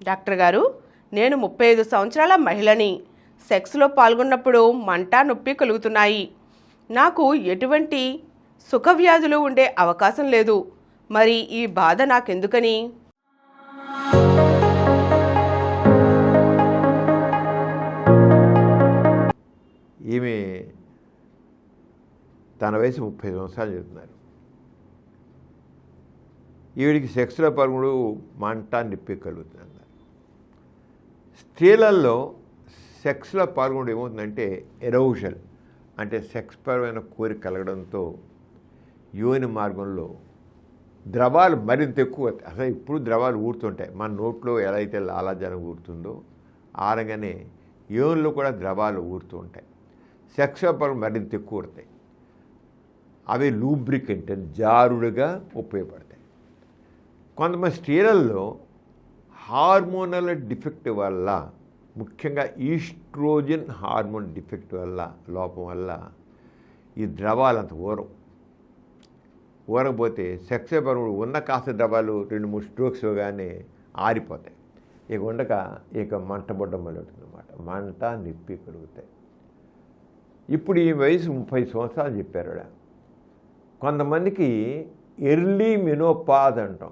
Doctor గారు, నేను 35 సంవత్సరాల మహిళని. సెక్స్లో పాల్గొన్నప్పుడు మంట, నొప్పి కలుగుతున్నాయి. నాకు ఎటువంటి సుఖవ్యాధులు ఉండే అవకాశం లేదు. మరి ఈ బాధ నాకెందుకని? ఈమె తన వయసు 30 సంవత్సరాలు చెబుతున్నారు. ఈవిడికి సెక్స్లో పాల్గొడు మంట, నొప్పి కలుగుతుంది అన్నారు. స్త్రీలలో సెక్స్లో పాల్గొనడం ఏమవుతుందంటే ఎరోజల్, అంటే సెక్స్ పరమైన కోరిక కలగడంతో యోని మార్గంలో ద్రవాలు మరింత ఎక్కువ. అసలు ఇప్పుడు ద్రవాలు ఊరుతుంటాయి. మన నోట్లో ఎలా అయితే లాలాజలం ఊరుతుందో ఆ రకంగానే యోనిలో కూడా ద్రవాలు ఊరుతూ ఉంటాయి. సెక్స్ పరం మరింత ఎక్కువ ఊరుతాయి. అవి లూబ్రికెంట్ అని జారుడుగా ఉపయోగపడతాయి. కొంతమంది స్త్రీలలో హార్మోనల్ డిఫెక్ట్ వల్ల, ముఖ్యంగా ఈస్ట్రోజన్ హార్మోన్ డిఫెక్ట్ వల్ల, లోపం వల్ల ఈ ద్రవాలు అంత ఊరకపోతే సెక్స్ పరముడు ఉన్న కాస్త ద్రవాలు 2-3 స్ట్రోక్స్ కానీ ఆరిపోతాయి. ఇక ఉండక ఇక మంట బొడ్డం మొదలవుతుంది అన్నమాట. మంట, నొప్పి కలుగుతాయి. ఇప్పుడు ఈ వయసు 30 సంవత్సరాలు చెప్పారు. కొంతమందికి ఎర్లీ మెనోపాజ్ అంటాం.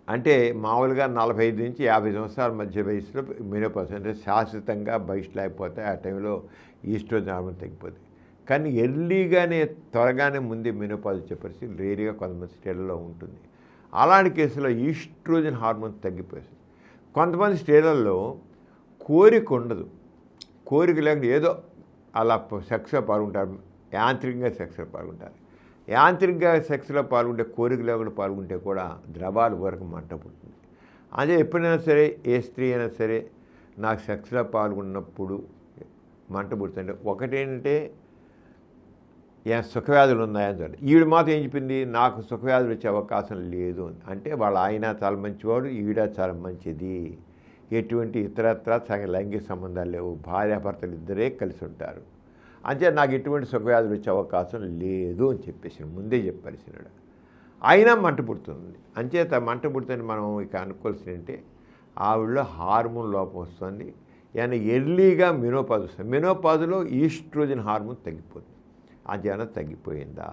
అంటే మామూలుగా 45 నుంచి 50 సంవత్సరాల మధ్య వయసులో మెనోపాజ్, అంటే శాశ్వతంగా బయట లేకపోతే ఆ టైంలో ఈస్ట్రోజన్ హార్మోన్ తగ్గిపోతుంది. కానీ ఎర్లీగానే, త్వరగానే ముందే మెనోపాజ్ వచ్చే పరిస్థితి రేరుగా కొంతమంది స్త్రీలలో ఉంటుంది. అలాంటి కేసులో ఈస్ట్రోజన్ హార్మోన్ తగ్గిపోతుంది. కొంతమంది స్త్రీలలో కోరిక ఉండదు. కోరిక లేకుండా ఏదో అలా సెక్స్లో పాల్గొంటారు, యాంత్రికంగా సెక్స్లో పాల్గొంటారు. యాంత్రికంగా సెక్స్లో పాల్గొంటే, కోరిక లేకుండా పాల్గొంటే కూడా ద్రవాల వరకు మంట పుడుతుంది. అదే ఎప్పుడైనా సరే ఏ స్త్రీ అయినా సరే నాకు సెక్స్లో పాల్గొన్నప్పుడు మంట పుడుతుంటే ఒకటేంటంటే సుఖవ్యాధులు ఉన్నాయని చూడండి. ఈవిడ మాత్రం ఏం చెప్పింది, నాకు సుఖవ్యాధులు వచ్చే అవకాశం లేదు అని. అంటే వాళ్ళ ఆయన చాలా మంచివాడు, ఈవిడ చాలా మంచిది, ఎటువంటి ఇతరత్ర లైంగిక సంబంధాలు లేవు, భార్యాభర్తలు ఇద్దరే కలిసి ఉంటారు, అంటే నాకు ఎటువంటి సుఖవ్యాధులు వచ్చే అవకాశం లేదు అని చెప్పేసి ముందే చెప్పాల్సినాడు. అయినా మంట పుడుతుంది. అంచేత మంట పుడుతుంది మనం ఇక అనుకోవాల్సింది అంటే ఆవిడలో హార్మోన్ లోపం వస్తుంది. ఏమైనా ఎర్లీగా మెనోపాజ్ వస్తుంది. మెనోపాజ్లో ఈస్ట్రోజన్ హార్మోన్ తగ్గిపోతుంది. అది ఏమైనా తగ్గిపోయిందా?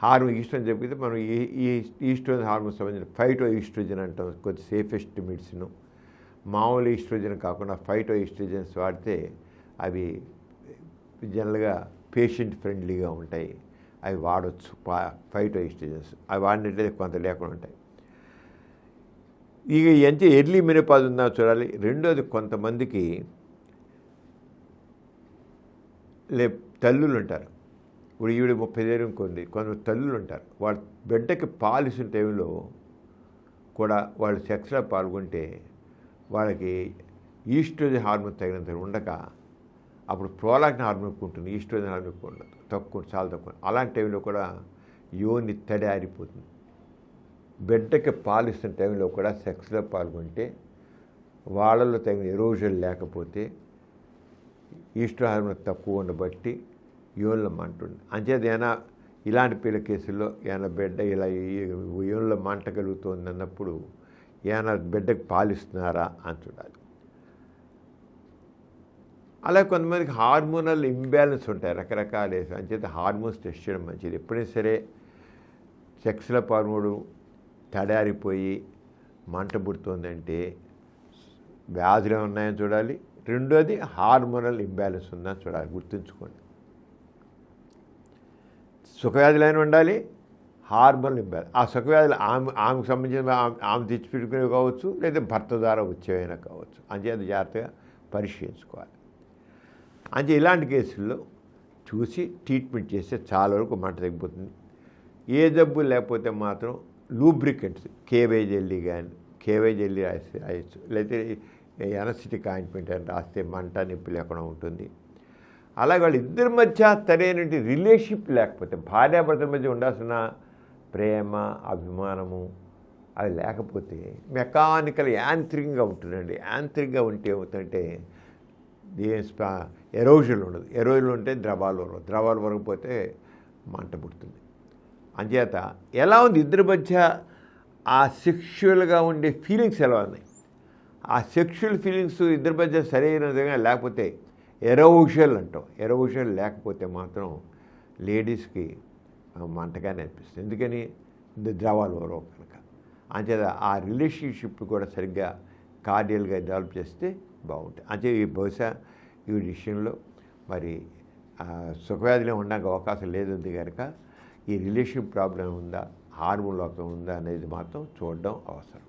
హార్మోన్ ఈస్ట్రోజన్ తగ్గితే మనం ఈ ఈస్ట్రోజన్ హార్మోన్ సంబంధించిన ఫైటో ఈస్ట్రోజన్ అంటాం. కొద్ది సేఫెస్ట్ మెడిసిన్. మామూలు ఈస్ట్రోజన్ కాకుండా ఫైటో ఈస్ట్రోజన్స్ వాడితే అవి జనరల్గా పేషెంట్ ఫ్రెండ్లీగా ఉంటాయి. అవి వాడవచ్చు. ఫైటో ఈస్ట్రోజన్స్ అవి వాడినట్లయితే కొంత లేకుండా ఉంటాయి. ఇక ఎంత ఎర్లీ మెనోపాజ్ ఉందా చూడాలి. రెండోది, కొంతమందికి తల్లులు ఉంటారు. ఇప్పుడు ఈవిడ 30 ఏళ్ళు ఇంకోండి, కొంతమంది తల్లులు ఉంటారు. వాళ్ళ బిడ్డకి పాలిసిన టైంలో కూడా వాళ్ళు సెక్స్లో పాల్గొంటే వాళ్ళకి ఈస్ట్రోజన్ హార్మోన్ తగినంత ఉండక అప్పుడు ప్రోలాక్టిన్ హార్మోన్ ఉంటుంది, ఈస్ట్రోజన్ హార్మోన్ ఉండదు, తక్కువ, చాలా తక్కువ. అలాంటి టైంలో కూడా యోని తడి ఆరిపోతుంది. బిడ్డకి పాలిస్తున్న టైంలో కూడా సెక్స్లో పాల్గొంటే వాళ్ళలో తగిన ఎరోజన్ లేకపోతే ఈస్ట్రో హార్మోన్ తక్కువ ఉండబట్టి యోనిలో మంట ఉంది. అంచేత ఏమైనా ఇలాంటి పిల్ల కేసుల్లో ఏమైనా బిడ్డ ఇలా యోనిలో మంట కలుగుతుంది అన్నప్పుడు ఏమైనా బిడ్డకి పాలిస్తున్నారా అని చూడాలి. అలా కొంతమందికి హార్మోనల్ ఇంబ్యాలెన్స్ ఉంటాయి, రకరకాల. అంచేత హార్మోన్స్ టెస్ట్ చేయడం మంచిది. ఎప్పుడైనా సరే సెక్స్లో పాల్గొడు తడారిపోయి మంట పుడుతుందంటే వ్యాధులు ఉన్నాయని చూడాలి. రెండోది హార్మోనల్ ఇంబ్యాలెన్స్ ఉందని చూడాలి. గుర్తుంచుకోండి, సుఖవ్యాధులైన ఉండాలి, హార్మోనల్ ఇంబ్యాలెన్స్. ఆ సుఖవ్యాధులు ఆమెకు సంబంధించిన ఆమె తెచ్చిపెట్టుకునేవి కావచ్చు, లేదా భర్త ద్వారా వచ్చేవైనా కావచ్చు. అంచేత జాగ్రత్తగా పరిశీలించుకోవాలి. అంటే ఇలాంటి కేసుల్లో చూసి ట్రీట్మెంట్ చేస్తే చాలా వరకు మంట తగ్గిపోతుంది. ఏ జబ్బు లేకపోతే మాత్రం లూబ్రికెంట్స్, కేవై జెల్లీ కానీ, కేవై జెల్లీ రాయచ్చు, లేకపోతే ఎనస్థెటిక్ ఆయింట్మెంట్ అని రాస్తే మంట, నొప్పి లేకుండా ఉంటుంది. అలాగే వాళ్ళిద్దరి మధ్య సరైన రిలేషన్షిప్ లేకపోతే, భార్యాభర్తల మధ్య ఉండాల్సిన ప్రేమ, అభిమానము అవి లేకపోతే మెకానికల్ యాంత్రికంగా ఉంటుందండి. యాంత్రికంగా ఉంటే ఏమవుతుందంటే ఎరోజన్ ఉండదు. ఎరోజన్ ఉంటే ద్రవాలు వరవు, ద్రవాలు వరకపోతే మంట పుడుతుంది. అంచేత ఎలా ఉంది ఇద్దరి మధ్య ఆ సెక్షువల్గా ఉండే ఫీలింగ్స్ ఎలా ఉన్నాయి, ఆ సెక్షువల్ ఫీలింగ్స్ ఇద్దరి మధ్య సరైన విధంగా లేకపోతే ఎరోషన్ అంటాం, ఎరోషన్ లేకపోతే మాత్రం లేడీస్కి మంటగానే అనిపిస్తుంది. ఎందుకని ద్రవాలు ఎవరో కనుక. అంచేత ఆ రిలేషన్షిప్ కూడా సరిగ్గా కార్డియల్గా డెవలప్ చేస్తే బాగుంటుంది. అంటే ఈ బహుశా ఈ విషయంలో మరి సుఖవ్యాధిలో ఉండడానికి అవకాశం లేదు కనుక ఈ రిలేషన్ ప్రాబ్లం ఉందా, హార్మోన్ లోపం ఉందా అనేది మాత్రం చూడడం అవసరం.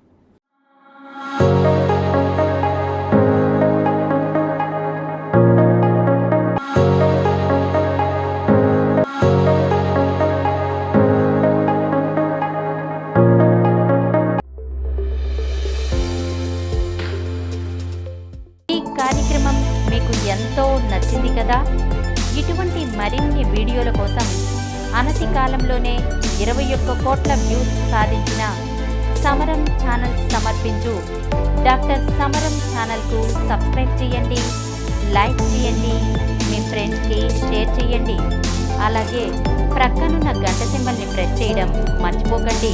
ఈ కార్యక్రమం మీకు ఎంతో నచ్చింది కదా. ఇటువంటి మరిన్ని వీడియోల కోసం అనతి కాలంలోనే 21 కోట్ల వ్యూస్ సాధించిన సమరం ఛానల్ సమర్పించు డాక్టర్ సమరం ఛానల్కు సబ్స్క్రైబ్ చేయండి, లైక్ చేయండి, మీ ఫ్రెండ్స్కి షేర్ చేయండి. అలాగే ప్రక్కనున్న గంట సింబల్ని ప్రెస్ చేయడం మర్చిపోకండి.